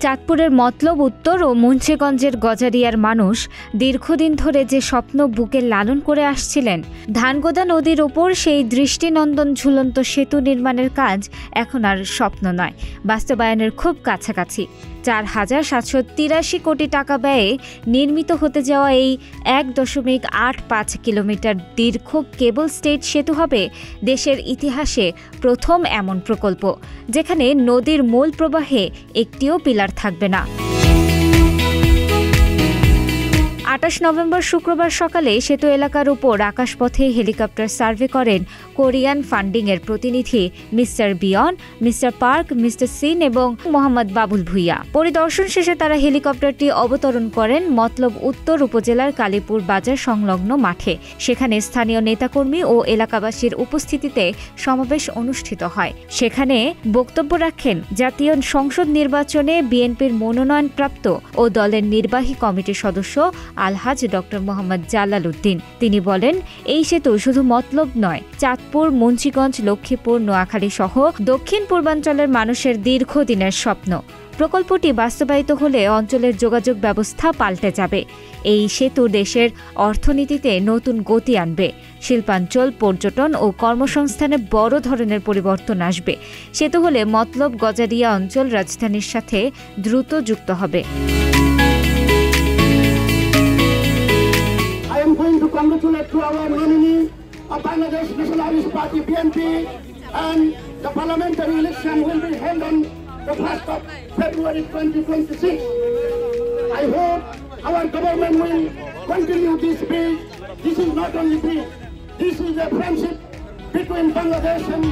চাঁদপুরের মতলব উত্তর ও মুন্সিগঞ্জের গজারিয়ার মানুষ দীর্ঘদিন ধরে যে স্বপ্ন বুকে লালন করে আসছিলেন, ধানগোদা নদীর ওপর সেই দৃষ্টিনন্দন ঝুলন্ত সেতু নির্মাণের কাজ এখন আর স্বপ্ন নয়, বাস্তবায়নের খুব কাছাকাছি। ৪,৭৮৩ কোটি টাকা ব্যয়ে নির্মিত হতে যাওয়া এই ১.৮৫ কিলোমিটার দীর্ঘ কেবল স্টেজ সেতু হবে দেশের ইতিহাসে প্রথম এমন প্রকল্প, যেখানে নদীর মূল প্রবাহে একটিও পিলার থাকবে না। ২৮ নভেম্বর শুক্রবার সকালে সেতু এলাকার উপর আকাশপথে হেলিকপ্টার সার্ভে করেন কোরিয়ান ফান্ডিংয়ের প্রতিনিধি mister Byeon, mister Park, mister Shin এবং মোহাম্মদ বাবুল ভুইয়া। পরিদর্শন শেষে তারা হেলিকপ্টারটি অবতরণ করেন মতলব উত্তর উপজেলার কালীপুর বাজার সংলগ্ন মাঠে। সেখানে স্থানীয় নেতাকর্মী ও এলাকাবাসীর উপস্থিতিতে সমাবেশ অনুষ্ঠিত হয়। সেখানে বক্তব্য রাখেন জাতীয় সংসদ নির্বাচনে বিএনপির মনোনয়নপ্রাপ্ত ও দলের নির্বাহী কমিটির সদস্য আলহাজ ডক্টর মোহাম্মদ জালাল উদ্দিন। তিনি বলেন, এই সেতু শুধু মতলব নয়, চাঁদপুর, মুন্সিগঞ্জ, লক্ষ্মীপুর, নোয়াখালী সহ দক্ষিণ পূর্বাঞ্চলের মানুষের দীর্ঘদিনের স্বপ্ন। প্রকল্পটি বাস্তবায়িত হলে অঞ্চলের যোগাযোগ ব্যবস্থা পাল্টে যাবে। এই সেতু দেশের অর্থনীতিতে নতুন গতি আনবে, শিল্পাঞ্চল, পর্যটন ও কর্মসংস্থানে বড় ধরনের পরিবর্তন আসবে। সেতু হলে মতলব গজারিয়া অঞ্চল রাজধানীর সাথে দ্রুত যুক্ত হবে। Congratulate to our nominee of Bangladesh Nationalist Party BNP, and the parliamentary election will be held on the 1st of February 2026. I hope our government will continue this bridge. This is not only bridge, this is a friendship between Bangladesh and